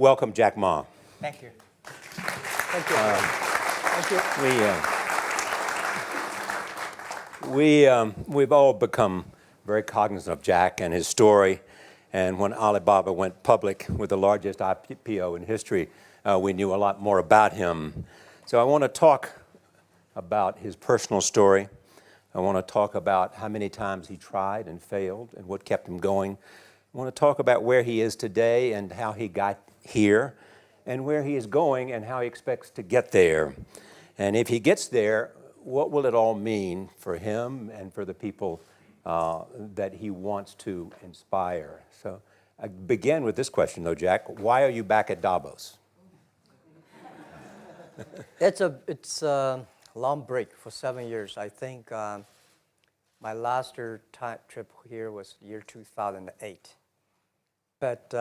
welcome Jack Ma. Thank you. Thank you. Thank you. We've all become very cognizant of Jack and his story. And when Alibaba went public with the largest IPO in history, we knew a lot more about him. So I want to talk about his personal story. I want to talk about how many times he tried and failed and what kept him going. I want to talk about where he is today and how he got here, and where he is going and how he expects to get there. And if he gets there, what will it all mean for him and for the people that he wants to inspire? So I begin with this question, though, Jack. Why are you back at Davos? It's a long break for 7 years. I think my last trip here was year 2008. But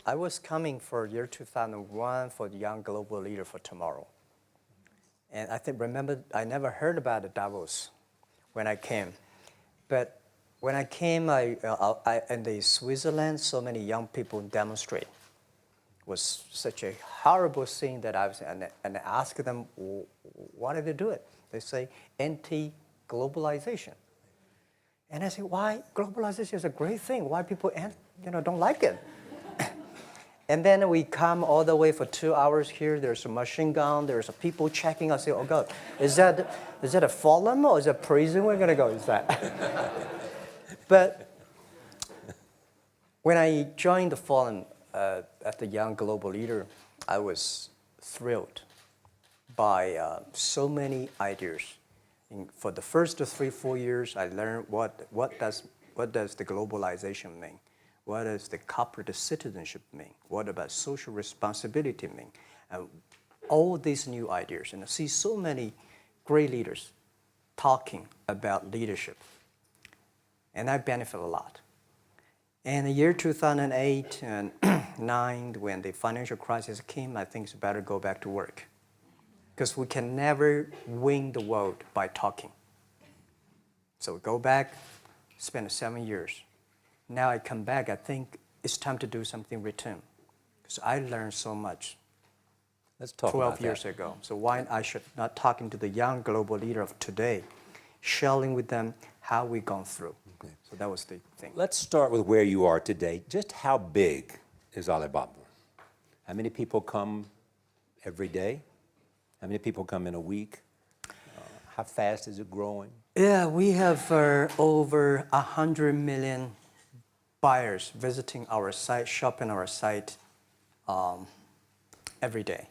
I was coming for year 2001 for the Young Global Leader for Tomorrow. And remember, I never heard about the Davos when I came. But when I came, in the Switzerland, so many young people demonstrate. It was such a horrible thing that I was, and I asked them, why did they do it? They say, anti-globalization. And I say, why? Globalization is a great thing. Why people don't like it? And then we come all the way for 2 hours here. There's a machine gun. There's people checking. I say, oh, God, is that a forum or is it a prison we're going to go? Is that? But when I joined the forum at the Young Global Leader, I was thrilled by so many ideas. For the first 3-4 years, I learned what does the globalization mean? What does the corporate citizenship mean? What about social responsibility mean? All these new ideas, and I see so many great leaders talking about leadership, and I benefit a lot. And the year 2008 and 2009, when the financial crisis came, I think it's better go back to work, because we can never win the world by talking. So go back, spend 7 years. Now I come back, I think it's time to do something return. Because I learned so much. Let's talk 12 about years that. ago. So why I should not talking to the young global leader of today, sharing with them how we've gone through. Okay. So that was the thing. Let's start with where you are today. Just how big is Alibaba? How many people come every day? How many people come in a week? How fast is it growing? Yeah, we have over 100 million buyers visiting our site, shopping our site every day.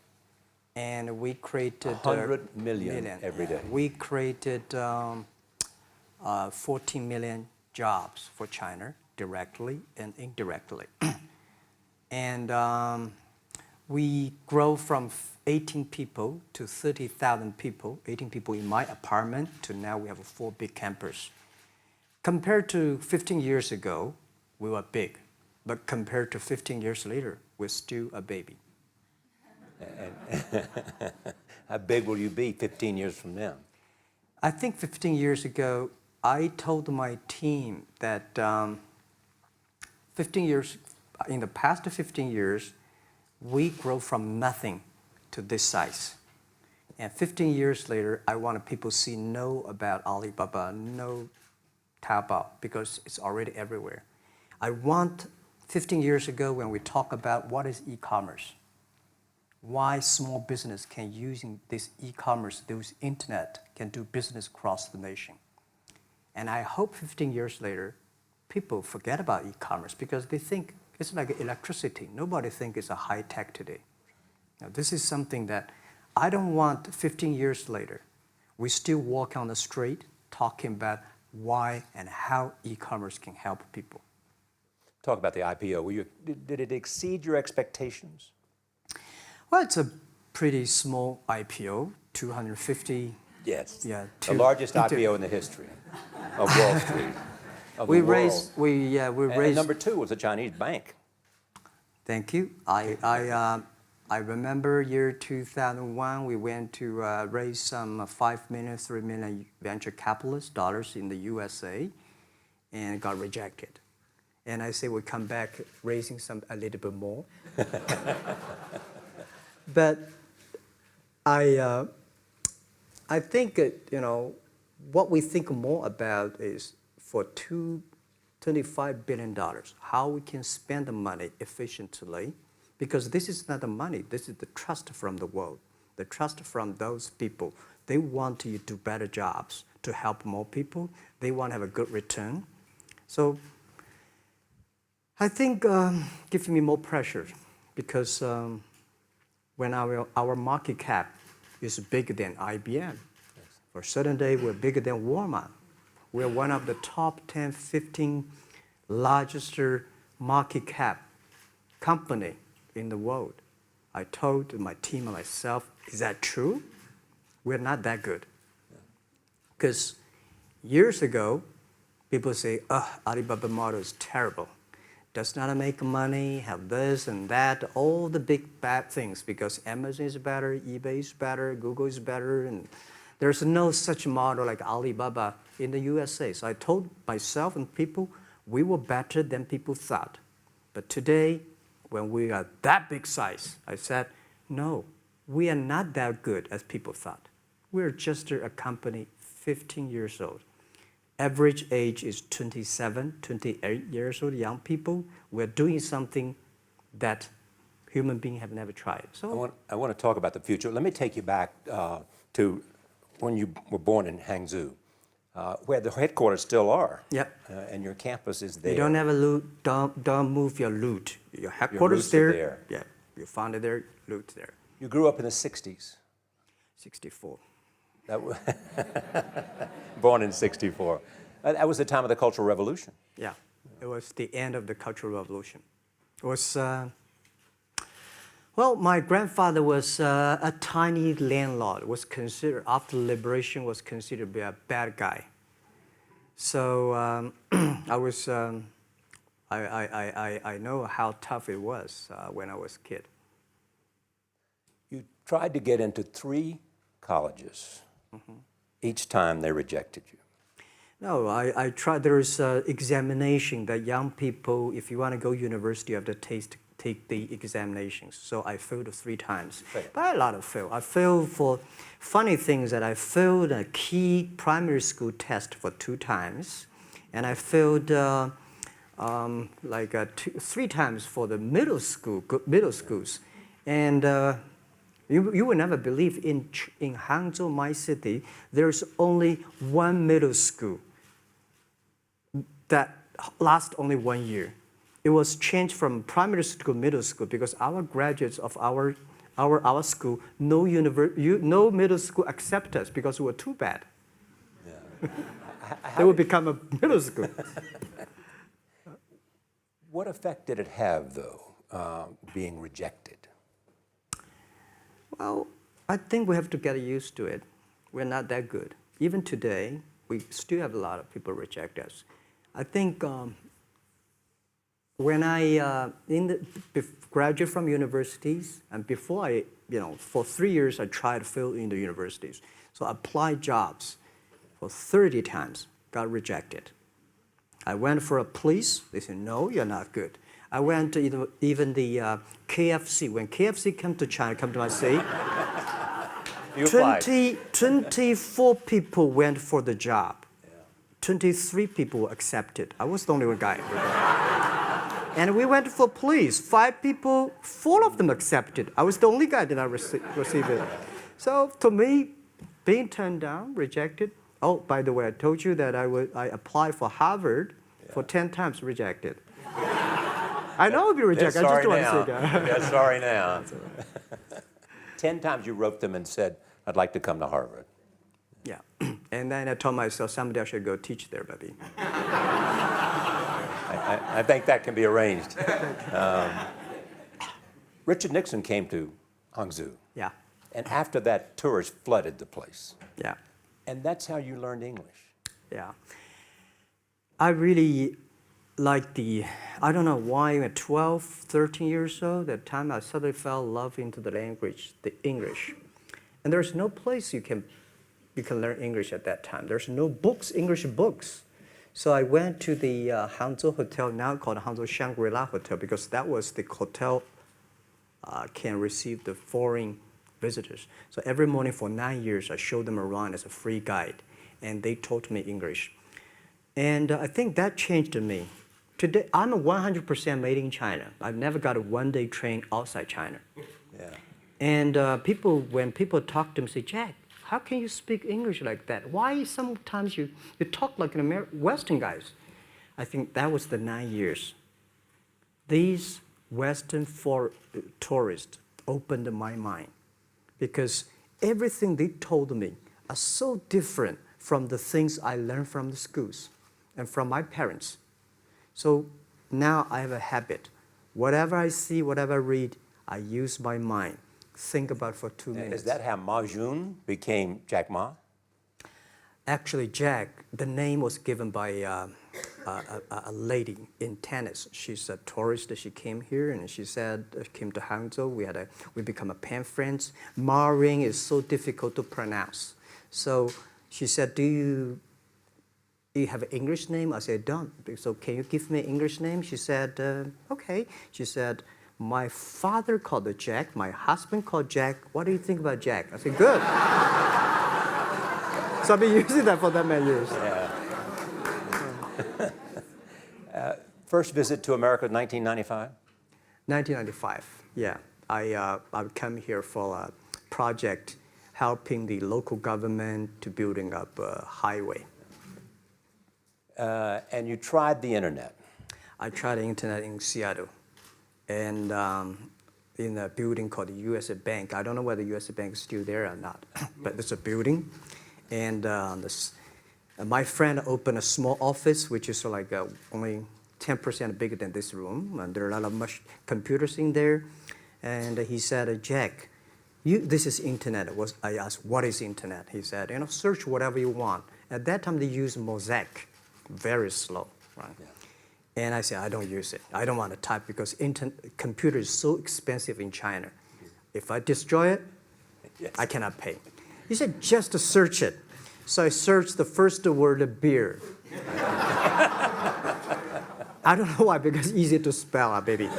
And we created 100 million every day. We created 14 million jobs for China, directly and indirectly. And we grow from 18 people to 30,000 people, 18 people in my apartment, to now we have 4 big campus. Compared to 15 years ago, we were big, but compared to 15 years later, we're still a baby. And how big will you be 15 years from now? I think 15 years ago, I told my team that 15 years, in the past 15 years, we grow from nothing to this size. And 15 years later, I want people to know about Alibaba, know Taobao, because it's already everywhere. I want 15 years ago when we talk about what is e-commerce, why small business can using this e-commerce, this internet, can do business across the nation. And I hope 15 years later, people forget about e-commerce because they think it's like electricity. Nobody thinks it's a high tech today. Now, this is something that I don't want 15 years later. We still walk on the street talking about why and how e-commerce can help people. Talk about the IPO. Did it exceed your expectations? Well, it's a pretty small IPO, 250. Yes. Yeah. The largest IPO in the history of Wall Street. We raised. And number 2 was a Chinese bank. Thank you. I remember year 2001. We went to raise some 5 million, 3 million venture capitalist dollars in the USA, and got rejected. And I say we'll come back raising a little bit more. But I think, what we think more about is for $25 billion, how we can spend the money efficiently, because this is not the money, this is the trust from the world, the trust from those people. They want you to do better jobs to help more people. They want to have a good return. So I think gives me more pressure because when our market cap is bigger than IBM, for a certain day we're bigger than Walmart. We're one of the top 10, 15 largest market cap company in the world. I told my team and myself, is that true? We're not that good. Because years ago, people say, Alibaba model is terrible. Does not make money, have this and that, all the big bad things, because Amazon is better, eBay is better, Google is better, and there's no such model like Alibaba in the USA. So I told myself and people, we were better than people thought. But today, when we are that big size, I said, no, we are not that good as people thought. We're just a company 15 years old. Average age is 27, 28 years old, young people. We're doing something that human beings have never tried. So I want to talk about the future. Let me take you back to when you were born in Hangzhou, where the headquarters still are. Yep. And your campus is there. You don't have a loot, don't move your loot. Your headquarters Your roots are there. there. Yeah, you found it there, loot there. You grew up in the 60s. 64. Born in 64. That was the time of the Cultural Revolution. Yeah, it was the end of the Cultural Revolution. It was, well, my grandfather was a tiny landlord, was considered, after liberation, was considered to be a bad guy. So I was, I know how tough it was when I was a kid. You tried to get into 3 colleges. Mm-hmm. Each time they rejected you. No, I tried. There's examination that young people, if you want to go university, you have to take the examinations. So I failed 3 times. Right. But a lot of fail. I failed for funny things that I failed a key primary school test for 2 times. And I failed 3 times for the middle schools. And you will never believe in Hangzhou, my city, there's only 1 middle school that lasts only 1 year. It was changed from primary school to middle school because our graduates of our school, no middle school accept us because we were too bad. Yeah. They would become a middle school. What effect did it have, though, being rejected? Well, I think we have to get used to it. We're not that good. Even today, we still have a lot of people reject us. I think when I graduate from universities, and before I, for 3 years, I tried to fill in the universities. So I applied jobs for 30 times, got rejected. I went for a police. They said, no, you're not good. I went to even the KFC. When KFC come to my city, 24 people went for the job. 23 people were accepted. I was the only one guy. And we went for police. 5 people, 4 of them accepted. I was the only guy that I received it. So to me, being turned down, rejected. Oh, by the way, I told you that I applied for Harvard for 10 times, rejected. I know I'll be rejected. I just don't want to say that. Yeah, sorry now. 10 times you wrote them and said, I'd like to come to Harvard. Yeah. And then I told myself, someday I should go teach there, baby. I think that can be arranged. Richard Nixon came to Hangzhou. Yeah. And after that, tourists flooded the place. Yeah. And that's how you learned English. Yeah. I really like I don't know why, at 12, 13 years old, at that time I suddenly fell in love into the language, the English. And there's no place you can learn English at that time. There's no books, English books. So I went to the Hangzhou Hotel, now called Hangzhou Shangri-La Hotel, because that was the hotel can receive the foreign visitors. So every morning for 9 years, I showed them around as a free guide, and they taught me English. And I think that changed me. Today, I'm a 100% made in China. I've never got a one-day train outside China. Yeah. And when people talk to me, say, Jack, how can you speak English like that? Why sometimes you talk like an Western guys? I think that was the 9 years. These Western tourists opened my mind because everything they told me are so different from the things I learned from the schools and from my parents. So now I have a habit. Whatever I see, whatever I read, I use my mind. Think about for 2 minutes. Is that how Ma Jun became Jack Ma? Actually, Jack, the name was given by a lady in tennis. She's a tourist. She came here and she said, came to Hangzhou. We become a pen friends. Ma Ring is so difficult to pronounce. So she said, do you have an English name? I said, don't. So can you give me an English name? She said, okay. She said, my father called it Jack. My husband called Jack. What do you think about Jack? I said, good. So I've been using that for that many years. Yeah. First visit to America, 1995? 1995, yeah. I come here for a project helping the local government to building up a highway. And you tried the internet. I tried the internet in Seattle. And in a building called the USA Bank. I don't know whether the USA Bank is still there or not, but it's a building. And my friend opened a small office, which is like only 10% bigger than this room. And there are a lot of computers in there. And he said, Jack, this is internet. I asked, what is internet? He said, search whatever you want. At that time, they used Mosaic, very slow, right? Yeah. And I said, I don't use it. I don't want to type because computer is so expensive in China. If I destroy it, yes, I cannot pay. He said, just to search it. So I searched the first word, beer. I don't know why, because it's easy to spell, baby.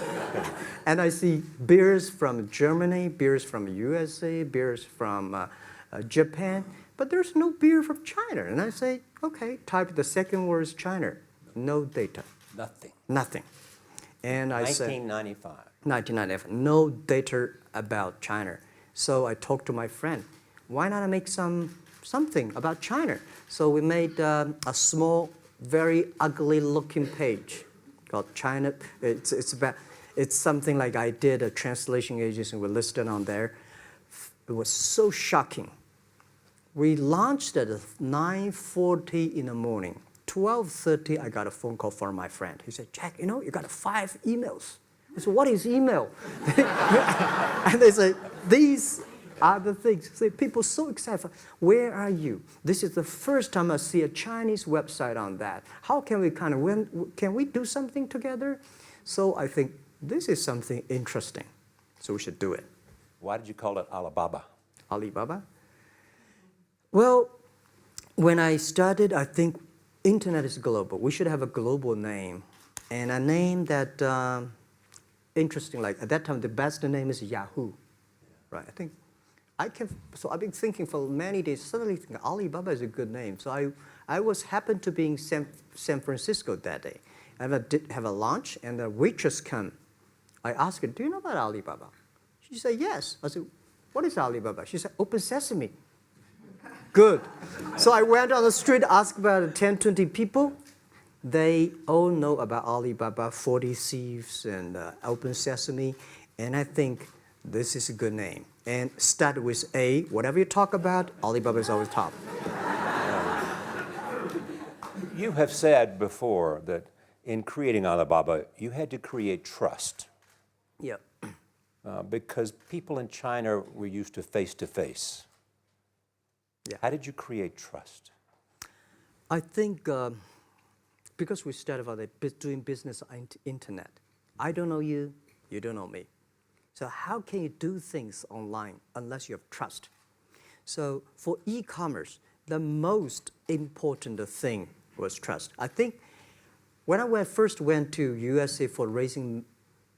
And I see beers from Germany, beers from USA, beers from Japan, but there's no beer from China. And I say, okay, type the second word is China. No data. Nothing. And I said, 1995, no data about China. So I talked to my friend, why not make something about China? So we made a small, very ugly looking page called China. It's something like I did a translation agency, we listed on there. It was so shocking. We launched at 9:40 in the morning. 12:30, I got a phone call from my friend. He said, Jack, you got 5 emails. I said, what is email? And they say, these are the things. So people so excited. Where are you? This is the first time I see a Chinese website on that. How can we can we do something together? So I think this is something interesting. So we should do it. Why did you call it Alibaba? Alibaba? Well, when I started, I think internet is global. We should have a global name. And a name that, interesting, like at that time, the best name is Yahoo. Right? So I've been thinking for many days, suddenly thinking Alibaba is a good name. So I happened to be in San Francisco that day. I did have a lunch, and the waitress came. I asked her, do you know about Alibaba? She said, yes. I said, what is Alibaba? She said, Open Sesame. Good. So I went on the street, asked about 10, 20 people. They all know about Alibaba, 40 Thieves, and Open Sesame. And I think this is a good name. And start with A. Whatever you talk about, Alibaba is always top. You have said before that in creating Alibaba, you had to create trust. Yeah. Because people in China were used to face-to-face. Yeah. How did you create trust? I think because we started out doing business on internet. I don't know you, you don't know me. So how can you do things online unless you have trust? So for e-commerce, the most important thing was trust. I think when I first went to USA for raising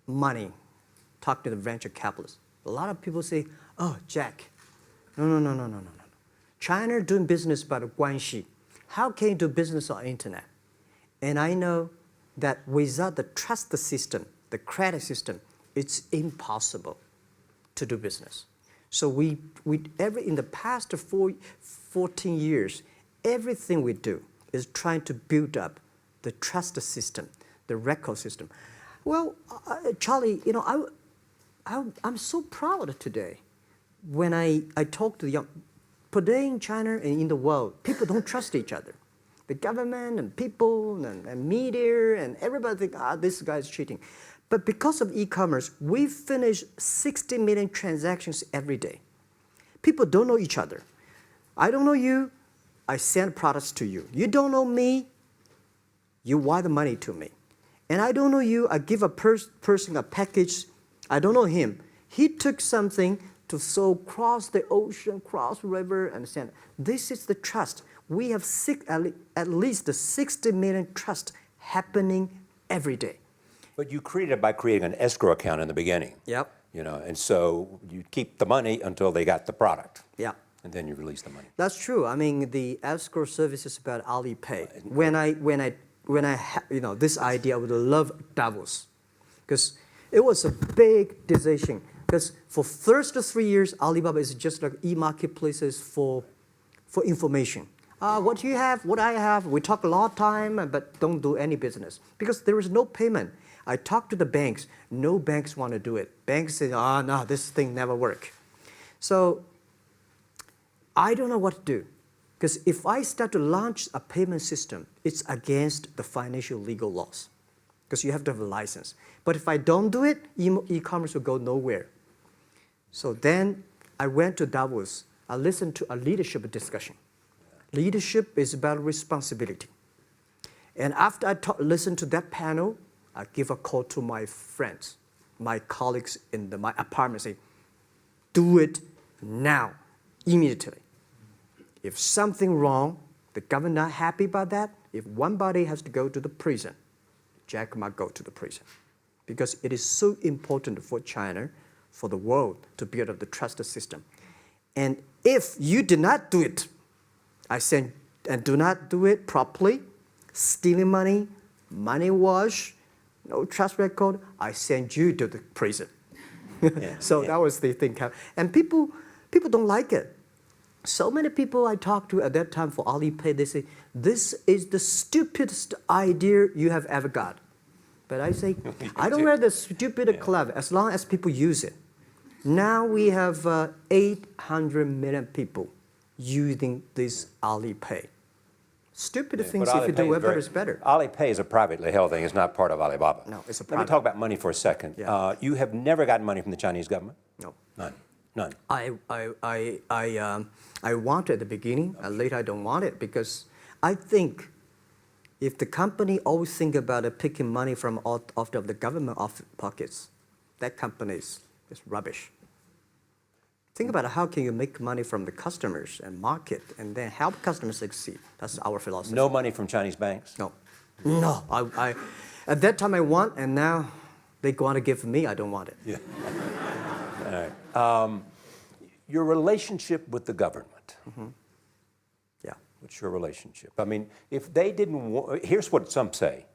money, talk to the venture capitalists, a lot of people say, oh, Jack, no. China doing business by the guanxi. How can you do business on internet? And I know that without the trust system, the credit system, it's impossible to do business. So in the past 14 years, everything we do is trying to build up the trust system, the record system. Well, Charlie, I'm so proud today when I talk to the young. Today in China and in the world, people don't trust each other. The government and people and media and everybody think, this guy's cheating. But because of e-commerce, we finish 60 million transactions every day. People don't know each other. I don't know you, I send products to you. You don't know me, you wire the money to me. And I don't know you, I give a person a package, I don't know him. He took something to cross the ocean, cross the river, and send. This is the trust. We have at least 60 million trust happening every day. But you created it by creating an escrow account in the beginning. Yep. And so you keep the money until they got the product. Yeah. And then you release the money. That's true. I mean, the escrow service is about Alipay. When I this idea, I would love Davos, because it was a big decision. Because for first 3 years, Alibaba is just like e-marketplaces for information. What you have, what I have, we talk a lot of time, but don't do any business. Because there is no payment. I talked to the banks. No banks want to do it. Banks say, no, this thing never work. So I don't know what to do. Because if I start to launch a payment system, it's against the financial legal laws. Because you have to have a license. But if I don't do it, e-commerce will go nowhere. So then I went to Davos. I listened to a leadership discussion. Leadership is about responsibility. And after I listened to that panel, I give a call to my friends, my colleagues in my apartment, say, do it now, immediately. If something wrong, the government not happy about that, if one body has to go to the prison, Jack might go to the prison. Because it is so important for China, for the world, to build up the trust system. And if you did not do it, I said, and do not do it properly, stealing money, money wash, no trust record, I send you to the prison. That was the thing. And people don't like it. So many people I talked to at that time for Alipay, they say, this is the stupidest idea you have ever got. But I say, I don't wear the stupid clever as long as people use it. Now we have 800 million people using this Alipay. Stupid things, if you do it better, is better. Alipay is a privately held thing. It's not part of Alibaba. No, it's a Let private. me talk about money for a second. Yeah. You have never gotten money from the Chinese government? No. None. I want it at the beginning, and later I don't want it, because I think if the company always think about picking money from out of the government pockets, that company is rubbish. Think about how can you make money from the customers and market and then help customers succeed. That's our philosophy. No money from Chinese banks? No. No. I at that time I want, and now they want to give me, I don't want it. Yeah. All right. Your relationship with the government. Mm-hmm. Yeah. What's your relationship? I mean, if they didn't, here's what some say,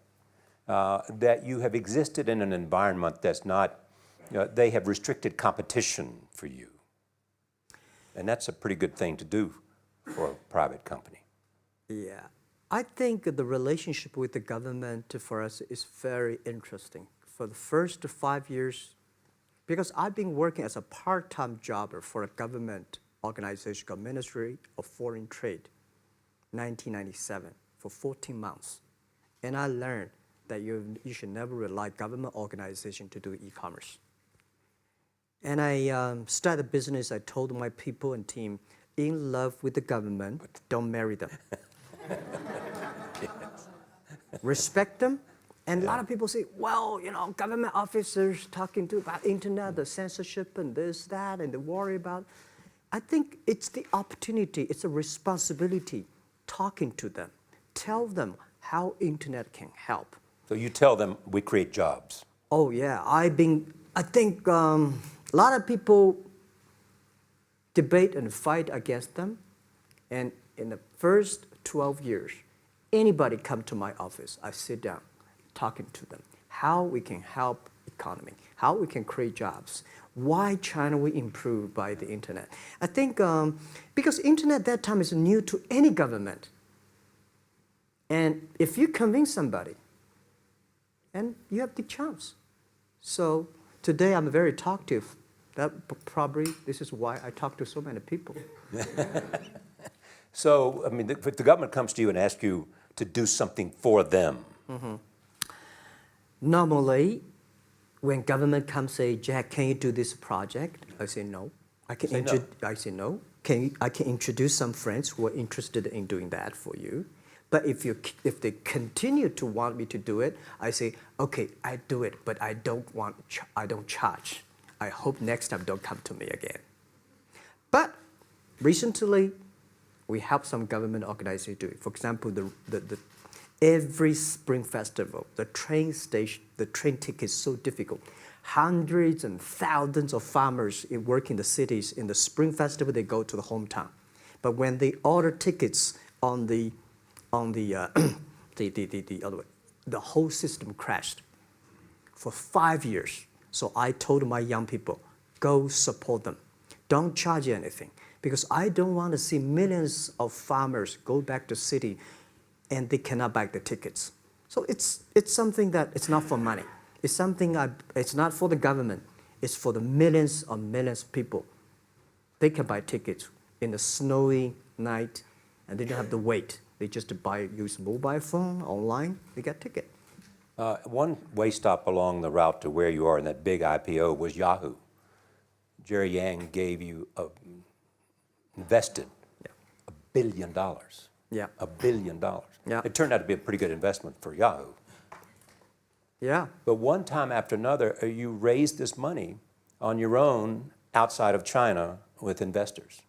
that you have existed in an environment that's not, they have restricted competition for you. And that's a pretty good thing to do for a private company. Yeah. I think the relationship with the government for us is very interesting. For the first 5 years, because I've been working as a part-time jobber for a government organization called Ministry of Foreign Trade, 1997, for 14 months. And I learned that you should never rely on government organization to do e-commerce. And I started a business. I told my people and team, in love with the government, don't marry them. Respect them. And a lot of people say, well, government officers talking about internet, the censorship and this, that, and they worry about. I think it's the opportunity, it's a responsibility talking to them, tell them how internet can help. So you tell them we create jobs. Oh yeah, I think a lot of people debate and fight against them. And in the first 12 years, anybody come to my office, I sit down talking to them, how we can help economy, how we can create jobs, why China will improve by the internet. I think because internet that time is new to any government. And if you convince somebody, and you have the chance. So today I'm very talkative. That probably, this is why I talk to so many people. So, I mean, if the government comes to you and asks you to do something for them. Normally, when government comes say, Jack, can you do this project? I say no. I say no. I can introduce some friends who are interested in doing that for you. But if they continue to want me to do it, I say, okay, I do it, but I don't charge. I hope next time don't come to me again. But recently, we help some government organizations do it. For example, every Spring Festival, the train ticket is so difficult. Hundreds and thousands of farmers work in the cities. In the Spring Festival, they go to the hometown. But when they order tickets on the other way, the whole system crashed for 5 years. So I told my young people, go support them. Don't charge anything. Because I don't want to see millions of farmers go back to city and they cannot buy the tickets. So it's something that it's not for money. It's something it's not for the government. It's for the millions of people. They can buy tickets in the snowy night and they don't have to wait. They just use mobile phone, online, they get ticket. One way stop along the route to where you are in that big IPO was Yahoo. Jerry Yang gave you invested $1 billion. Yeah. $1 billion. Yeah. It turned out to be a pretty good investment for Yahoo. Yeah. But one time after another, you raised this money on your own outside of China with investors.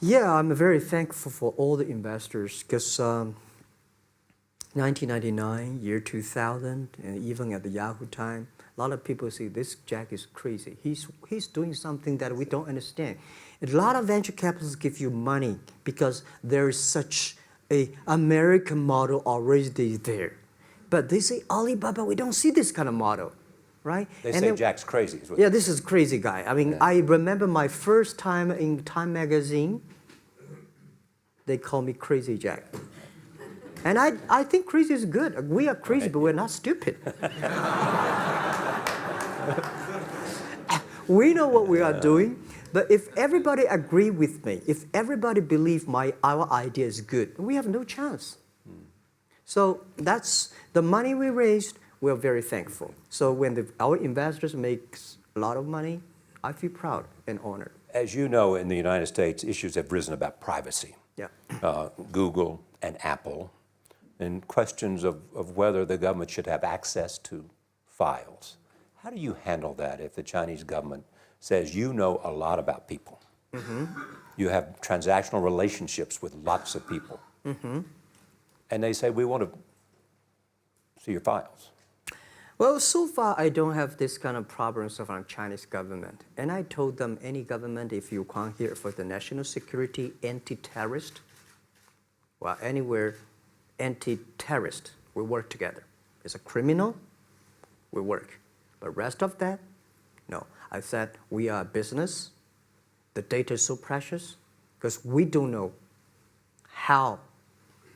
Yeah, I'm very thankful for all the investors because 1999, year 2000, and even at the Yahoo time, a lot of people say this Jack is crazy. He's doing something that we don't understand. A lot of venture capitalists give you money because there is such a American model already there. But they say, Alibaba, we don't see this kind of model, right? They say Jack's crazy. Yeah, this is crazy guy. I mean, I remember my first time in Time magazine, they call me Crazy Jack. And I think crazy is good. We are crazy, but we're not stupid. We know what we are doing, but if everybody agree with me, if everybody believe our idea is good, we have no chance. So that's the money we raised. We're very thankful. So when our investors make a lot of money, I feel proud and honored. As you know, in the United States, issues have risen about privacy. Yeah. Google and Apple, and questions of whether the government should have access to files. How do you handle that if the Chinese government says you know a lot about people? You have transactional relationships with lots of people. And they say, we want to see your files. Well, so far, I don't have this kind of problems from Chinese government. And I told them, any government, if you come here for the national security, anti-terrorist, well, anywhere, anti-terrorist, we work together. It's a criminal, we work. But rest of that, no. I said, we are a business. The data is so precious because we don't know how.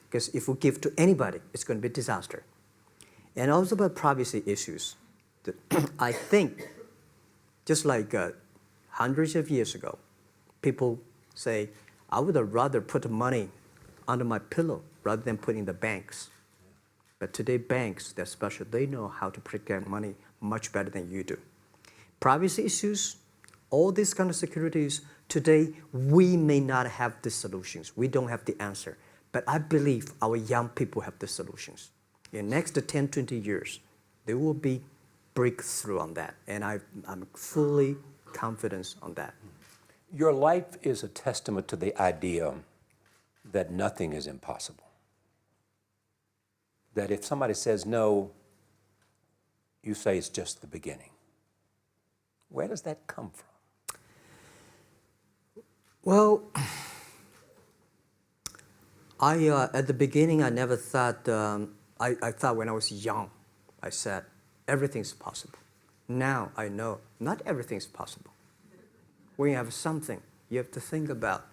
Because if we give to anybody, it's going to be a disaster. And also about privacy issues. I think, just like hundreds of years ago, people say, I would rather put money under my pillow rather than put in the banks. But today, banks, they're special. They know how to protect money much better than you do. Privacy issues, all these kind of securities, today, we may not have the solutions. We don't have the answer. But I believe our young people have the solutions. In the next 10, 20 years, there will be breakthrough on that. And I'm fully confident on that. Your life is a testament to the idea that nothing is impossible. That if somebody says no, you say it's just the beginning. Where does that come from? Well, at the beginning, I never thought, I thought when I was young, I said, everything's possible. Now I know not everything's possible. When you have something, you have to think about,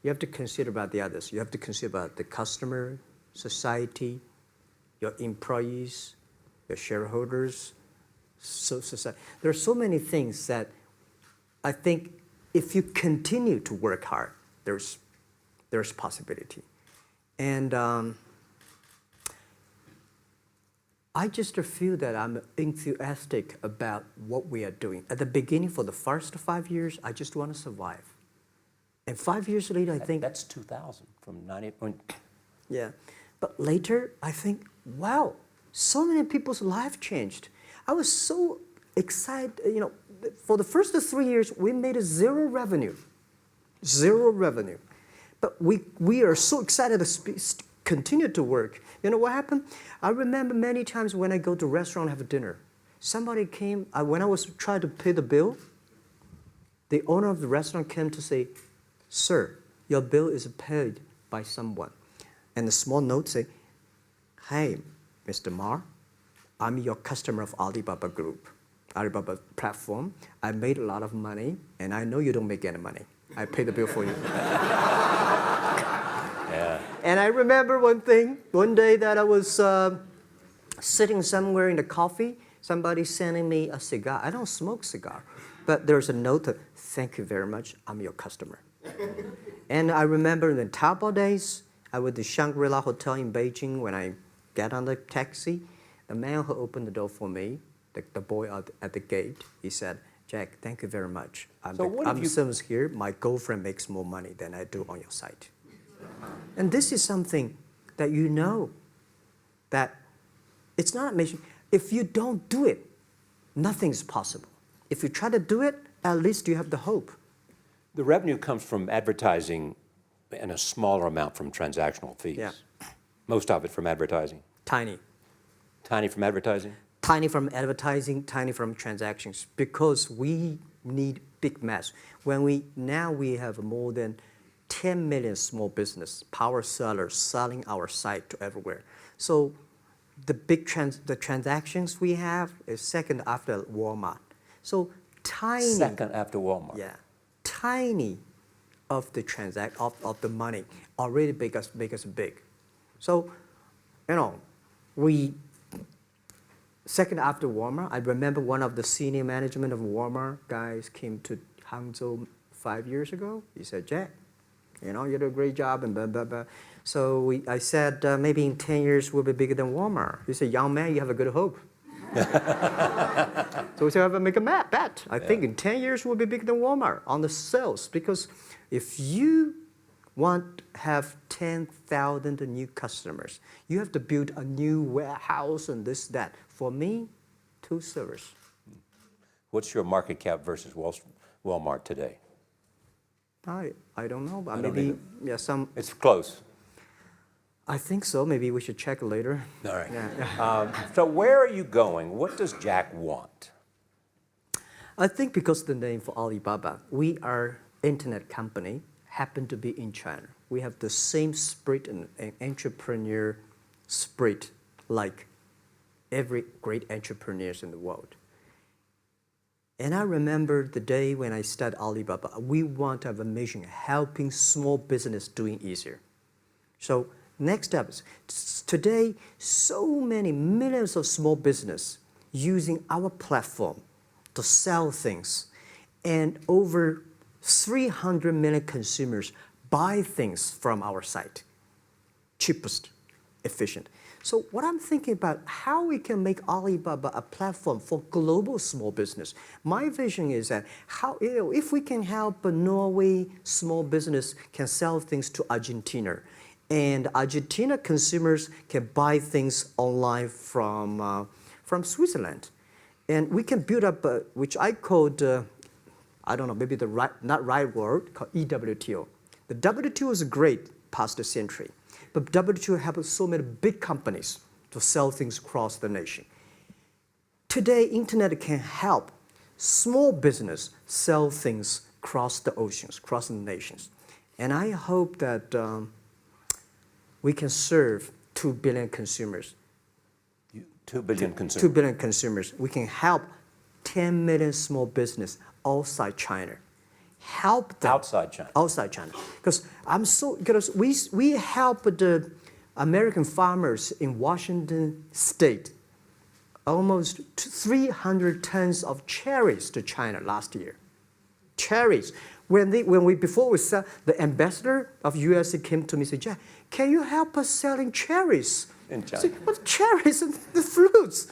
you have to consider about the others. You have to consider about the customer, society, your employees, your shareholders, society. There are so many things that I think if you continue to work hard, there's possibility. And I just feel that I'm enthusiastic about what we are doing. At the beginning, for the first 5 years, I just want to survive. And 5 years later, I think... That's 2000, from 90... Yeah. But later, I think, wow, so many people's life changed. I was so excited, you know, for the first 3 years, we made zero revenue. Zero revenue. But we are so excited to continue to work. You know what happened? I remember many times when I go to a restaurant and have dinner, somebody came, when I was trying to pay the bill, the owner of the restaurant came to say, "Sir, your bill is paid by someone." And the small note say, "Hey, Mr. Ma, I'm your customer of Alibaba Group, Alibaba platform. I made a lot of money, and I know you don't make any money. I pay the bill for you." Yeah. And I remember one day that I was sitting somewhere in the coffee, somebody sending me a cigar. I don't smoke cigar, but there's a note that, "Thank you very much, I'm your customer." And I remember in the Taobao days, I was at the Shangri-La Hotel in Beijing. When I get on the taxi, the man who opened the door for me, the boy at the gate, he said, "Jack, thank you very much. I'm service here. My girlfriend makes more money than I do on your site." And this is something that you know, that it's not amazing. If you don't do it, nothing's possible. If you try to do it, at least you have the hope. The revenue comes from advertising and a smaller amount from transactional fees. Yeah. Most of it from advertising. Tiny. Tiny from advertising? Tiny from advertising, tiny from transactions, because we need big mass. Now we have more than 10 million small business power sellers selling our site to everywhere. So the transactions we have is second after Walmart. So tiny. Second after Walmart. Yeah, tiny of the of the money already make us big. So, you know, second after Walmart, I remember one of the senior management of Walmart guys came to Hangzhou 5 years ago. He said, "Jack, you know, you did a great job," and blah, blah, blah. So I said, maybe in 10 years we'll be bigger than Walmart. He said, "Young man, you have a good hope." So we said, "I have to make a bet. I think in 10 years we'll be bigger than Walmart on the sales." Because if you want to have 10,000 new customers, you have to build a new warehouse and this, that. For me, 2 servers. What's your market cap versus Walmart today? I don't know, but I don't maybe either. some. It's close. I think so. Maybe we should check later. All right. Yeah. So where are you going? What does Jack want? I think because the name for Alibaba, we are internet company, happen to be in China. We have the same spirit and entrepreneur spirit like every great entrepreneurs in the world. And I remember the day when I started Alibaba, we want to have a mission helping small business doing easier. So next step is, today, so many millions of small business using our platform to sell things, and over 300 million consumers buy things from our site, cheapest, efficient. So what I'm thinking about, how we can make Alibaba a platform for global small business. My vision is that if we can help a Norway small business can sell things to Argentina, and Argentina consumers can buy things online from Switzerland, and we can build up, which I called, I don't know, maybe not right word, called EWTO. The WTO is great, past century. But WTO helps so many big companies to sell things across the nation. Today, internet can help small business sell things across the oceans, across the nations. And I hope that we can serve 2 billion consumers. 2 billion consumers. 2 billion consumers. We can help 10 million small business outside China. Help them. Outside China. Outside China. Because we help the American farmers in Washington State almost 300 tons of cherries to China last year. Cherries. Before we sell, the ambassador of US came to me and said, Jack, can you help us selling cherries? In China. I said, what cherries and the fruits?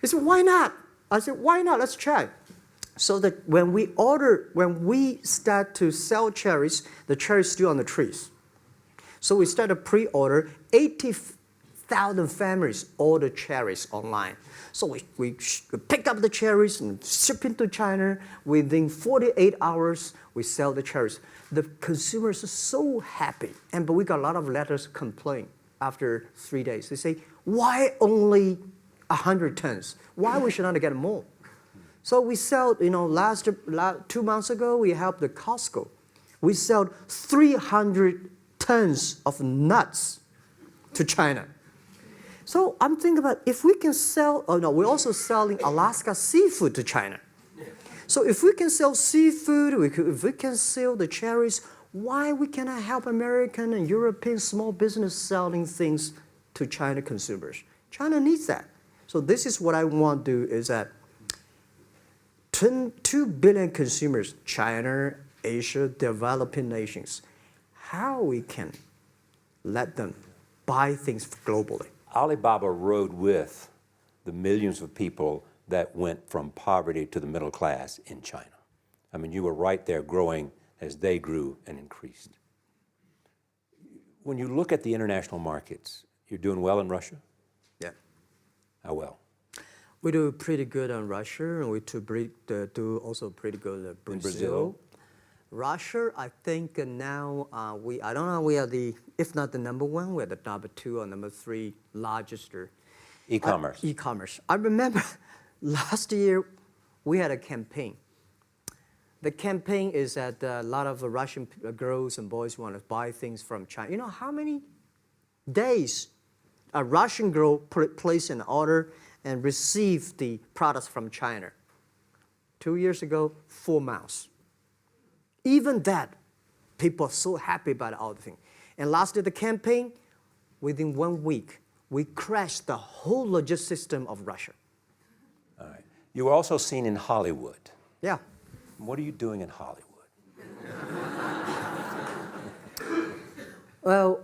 He said, why not? I said, why not? Let's try. So that when we start to sell cherries, the cherries still on the trees. So we start a pre-order, 80,000 families order cherries online. So we pick up the cherries and ship into China. Within 48 hours, we sell the cherries. The consumers are so happy. But we got a lot of letters complain after 3 days. They say, why only 100 tons? Why we should not get more? So we sell, 2 months ago, we helped the Costco. We sold 300 tons of nuts to China. So I'm thinking about if we can sell, we're also selling Alaska seafood to China. So if we can sell seafood, if we can sell the cherries, why we cannot help American and European small business selling things to China consumers? China needs that. So this is what I want to do is that 2 billion consumers, China, Asia, developing nations, how we can let them buy things globally. Alibaba rode with the millions of people that went from poverty to the middle class in China. I mean, you were right there growing as they grew and increased. When you look at the international markets, you're doing well in Russia? Yeah. How well? We do pretty good on Russia, and we do also pretty good at Brazil. In Brazil? Russia, I think now I don't know, we are if not the number 1, we're the number 2 or number 3 largest. E-commerce. E-commerce. I remember last year we had a campaign. The campaign is that a lot of Russian girls and boys want to buy things from China. You know how many days a Russian girl placed an order and received the products from China? 2 years ago, 4 months. Even that, people are so happy about all the thing. And last year, the campaign, within 1 week, we crashed the whole logistics system of Russia. All right. You were also seen in Hollywood. Yeah. What are you doing in Hollywood? Well,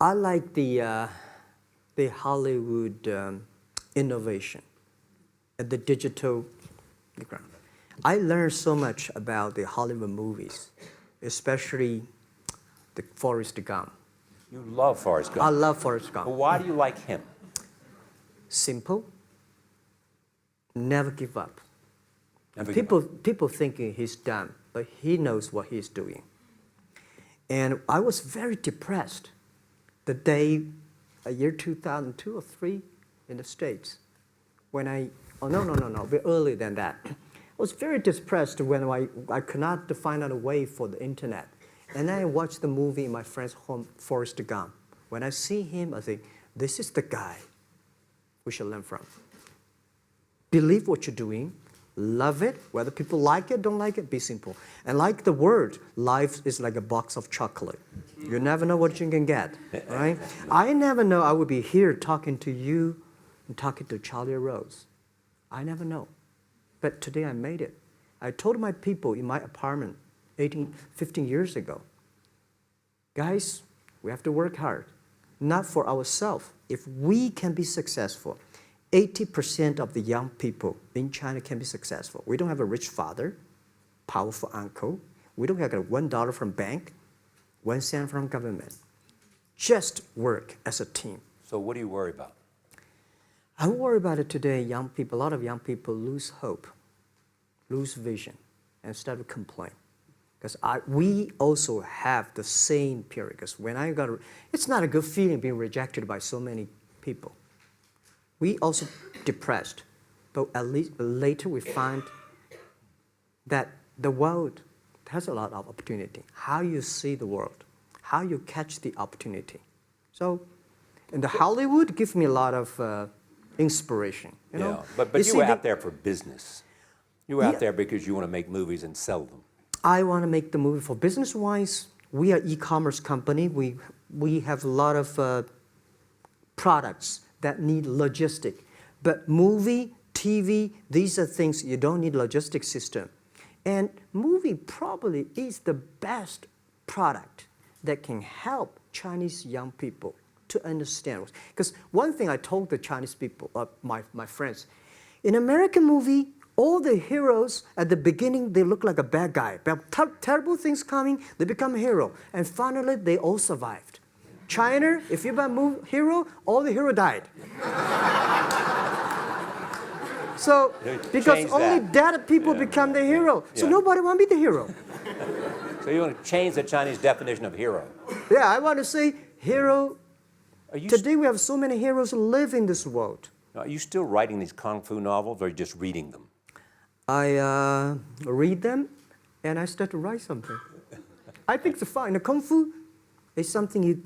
I like the Hollywood innovation and the digital background. I learned so much about the Hollywood movies, especially the Forrest Gump. You love Forrest Gump. I love Forrest Gump. Well, why do you like him? Simple. Never give up. Never give up. People thinking he's dumb, but he knows what he's doing. And I was very depressed the day, year 2002 or 3 in the States, when a bit earlier than that. I was very depressed when I could not find out a way for the internet. And then I watched the movie in my friend's home, Forrest Gump. When I see him, I think, this is the guy we should learn from. Believe what you're doing, love it, whether people like it, don't like it, be simple. And like the word, life is like a box of chocolate. You never know what you can get, right? I never know I would be here talking to you and talking to Charlie Rose. I never know. But today I made it. I told my people in my apartment 15 years ago, guys, we have to work hard, not for ourselves. If we can be successful, 80% of the young people in China can be successful. We don't have a rich father, powerful uncle. We don't have $1 from bank, 1 cent from government. Just work as a team. So what do you worry about? I worry about it today. Young people, a lot of young people lose hope, lose vision, and start to complain. Because we also have the same period. Because when it's not a good feeling being rejected by so many people. We also depressed, but at least later we find that the world has a lot of opportunity. How you see the world, how you catch the opportunity. So, and the Hollywood gives me a lot of inspiration. You know? But you were out there for business. You were out there because you want to make movies and sell them. I want to make the movie for business-wise. We are e-commerce company. We have a lot of products that need logistic. But movie, TV, these are things you don't need logistic system. And movie probably is the best product that can help Chinese young people to understand. Because one thing I told the Chinese people, my friends, in American movie, all the heroes at the beginning, they look like a bad guy. Terrible things coming, they become a hero. And finally, they all survived. China, if you're a hero, all the hero died. So, because only dead people become the hero. So nobody want to be the hero. So you want to change the Chinese definition of hero? Yeah, I want to say hero. Today we have so many heroes who live in this world. Are you still writing these kung fu novels, or are you just reading them? I read them, and I start to write something. I think it's fun. The kung fu is something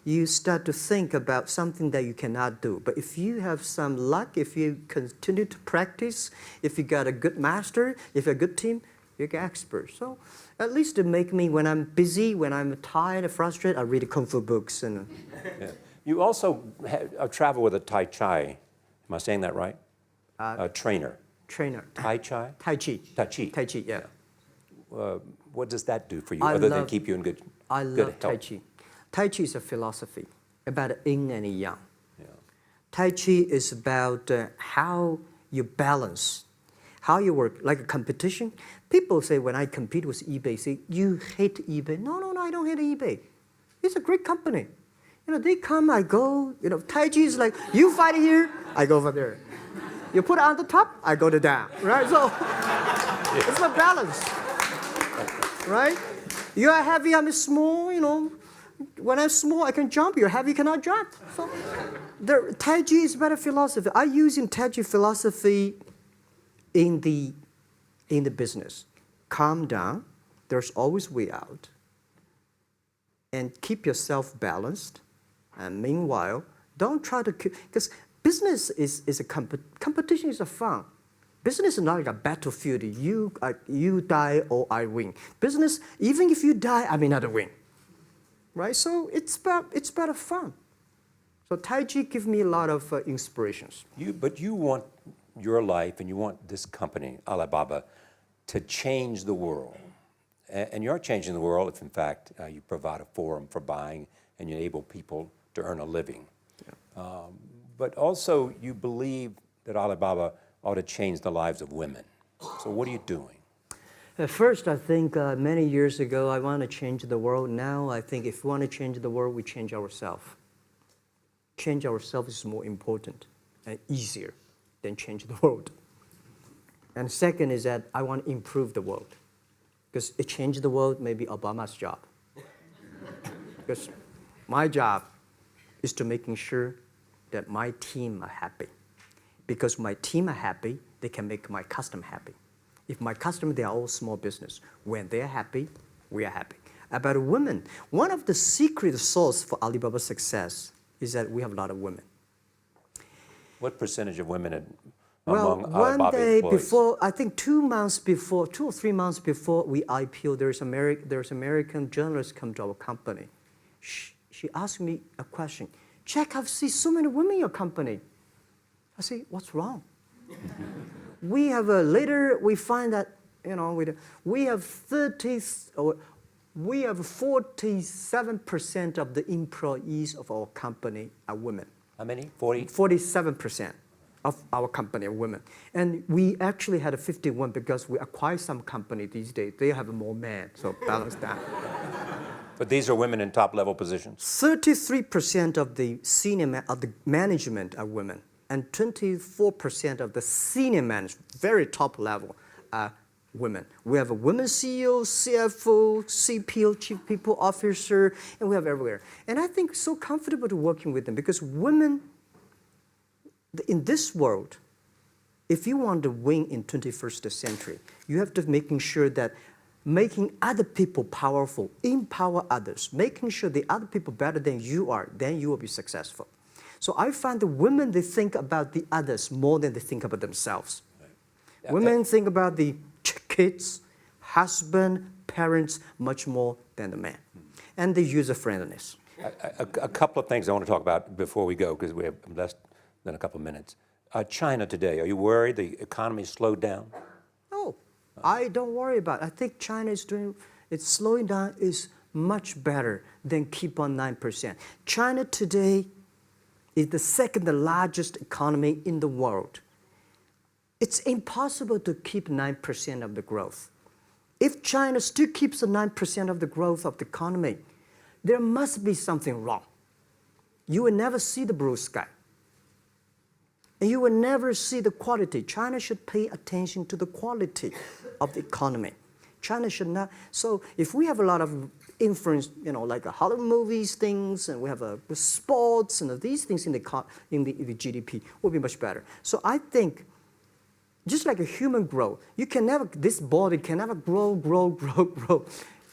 you start to think about something that you cannot do. But if you have some luck, if you continue to practice, if you got a good master, if you're a good team, you get expert. So at least to make me, when I'm busy, when I'm tired or frustrated, I read kung fu books. And You also travel with a Tai Chi. Am I saying that right? A trainer. Tai Chi? Tai Chi. Tai Chi. Tai Chi, yeah. What does that do for you, other than keep you in good health? I love Tai Chi. Tai Chi is a philosophy about yin and yang. Yeah. Tai Chi is about how you balance, how you work, like a competition. People say when I compete with eBay, say, you hate eBay. No, I don't hate eBay. It's a great company. You know, they come, I go. You know, Tai Chi is like, you fight here, I go over there. You put it on the top, I go to down, right? So it's a balance, right? You are heavy, I'm small, you know. When I'm small, I can jump. You're heavy, you cannot jump. So the Tai Chi is about a philosophy. I use in Tai Chi philosophy in the business. Calm down. There's always way out. And keep yourself balanced. And meanwhile, don't try to because business is a competition is a fun. Business is not like a battlefield. You die or I win. Business, even if you die, I may not win. Right? So it's about fun. So Tai Chi gives me a lot of inspirations. But you want your life and you want this company, Alibaba, to change the world. And you're changing the world if, in fact, you provide a forum for buying and you enable people to earn a living. Yeah. But also, you believe that Alibaba ought to change the lives of women. So what are you doing? At first, I think many years ago, I want to change the world. Now, I think if we want to change the world, we change ourselves. Change ourselves is more important and easier than change the world. And second is that I want to improve the world. Because it changed the world may be Obama's job. Because my job is to making sure that my team are happy. Because my team are happy, they can make my customer happy. If my customer, they are all small business. When they're happy, we are happy. About women, one of the secret source for Alibaba's success is that we have a lot of women. What percentage of women Well, among one Alibaba day employees? before, I think 2 or 3 months before we IPO, there's American journalist come to our company. She asked me a question. Jack, I've seen so many women in your company. I say, what's wrong? We have later we find that we have 47% of the employees of our company are women. How many? 40? 47% of our company are women. And we actually had a 51 because we acquired some company these days. They have more men, so balance that. But these are women in top-level positions? 33% of the management are women. And 24% of the senior management, very top level, are women. We have a women CEO, CFO, CPO, Chief People Officer, and we have everywhere. And I think so comfortable to working with them because women, in this world, if you want to win in 21st century, you have to making sure that making other people powerful, empower others, making sure the other people better than you are, then you will be successful. So I find the women, they think about the others more than they think about themselves. Right. Yeah, women think about the kids, husband, parents, much more than the man. And the user-friendliness. A couple of things I want to talk about before we go, because we have less than a couple of minutes. China today, are you worried the economy slowed down? No, I don't worry about it. I think China is doing, it's slowing down is much better than keep on 9%. China today is the second largest economy in the world. It's impossible to keep 9% of the growth. If China still keeps the 9% of the growth of the economy, there must be something wrong. You will never see the blue sky. And you will never see the quality. China should pay attention to the quality of the economy. China should not. So if we have a lot of influence, like Hollywood movies, things, and we have sports and these things in the GDP, will be much better. So I think, just like a human growth, this body can never grow.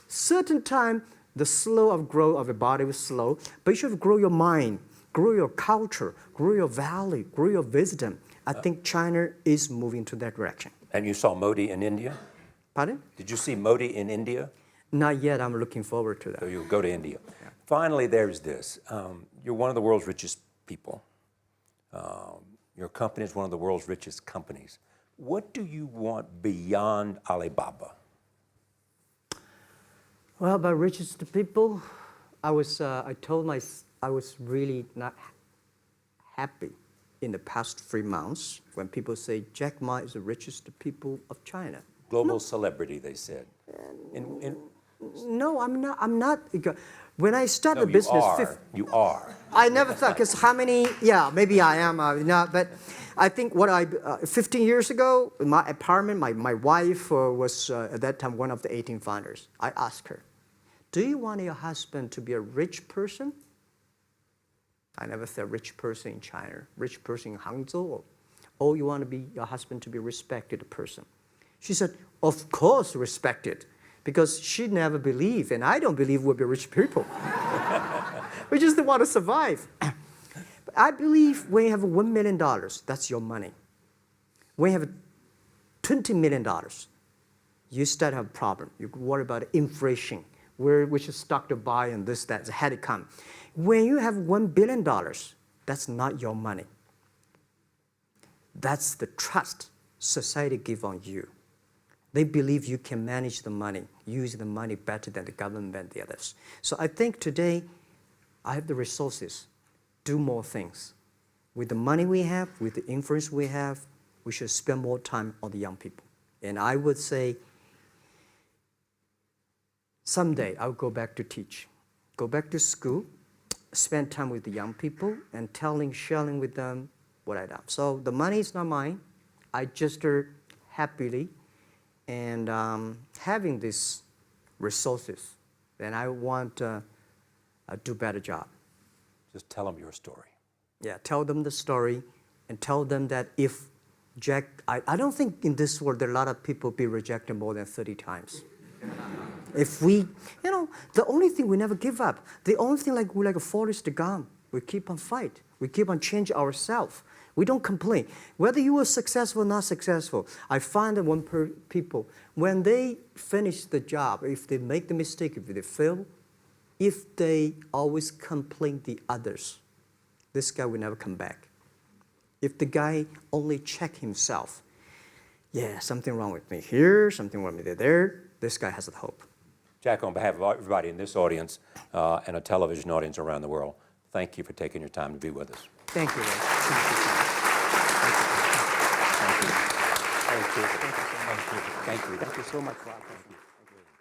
Certain time, the slow of growth of a body is slow, but you should grow your mind, grow your culture, grow your value, grow your wisdom. I think China is moving to that direction. And you saw Modi in India? Pardon? Did you see Modi in India? Not yet. I'm looking forward to that. So you'll go to India. Yeah. Finally, there's this. You're one of the world's richest people. Your company is one of the world's richest companies. What do you want beyond Alibaba? Well, about richest people, I was really not happy in the past 3 months when people say Jack Ma is the richest people of China. Global celebrity, they said. No, I'm not. When I started the business, you are. I never thought, because how many? Yeah, maybe I am. But I think 15 years ago, in my apartment, my wife was at that time one of the 18 founders. I asked her, "Do you want your husband to be a rich person?" I never said rich person in China, rich person in Hangzhou. Or you want your husband to be a respected person? She said, "Of course, respected." Because she never believed, and I don't believe we'll be rich people. We just want to survive. But I believe when you have $1 million, that's your money. When you have $20 million, you start to have a problem. You worry about inflation, which is stock to buy and this, that, had it come. When you have $1 billion, that's not your money. That's the trust society gives on you. They believe you can manage the money, use the money better than the government and the others. So I think today, I have the resources, do more things. With the money we have, with the influence we have, we should spend more time on the young people. And I would say, someday I'll go back to teach, go back to school, spend time with the young people, and sharing with them what I done. So the money is not mine. I just happily and having these resources, then I want to do a better job. Just tell them your story. Yeah, tell them the story and tell them that if Jack, I don't think in this world there are a lot of people be rejected more than 30 times. If we, the only thing we never give up, the only thing we're like a Forrest Gump, we keep on fight. We keep on change ourselves. We don't complain. Whether you were successful or not successful, I find that people, when they finish the job, if they make the mistake, if they fail, if they always complain the others, this guy will never come back. If the guy only check himself, yeah, something wrong with me here, something wrong with me there, this guy has a hope. Jack, on behalf of everybody in this audience and a television audience around the world, thank you for taking your time to be with us. Thank you, Ray. Thank you. Thank you. Thank you so much, Rob. Thank you.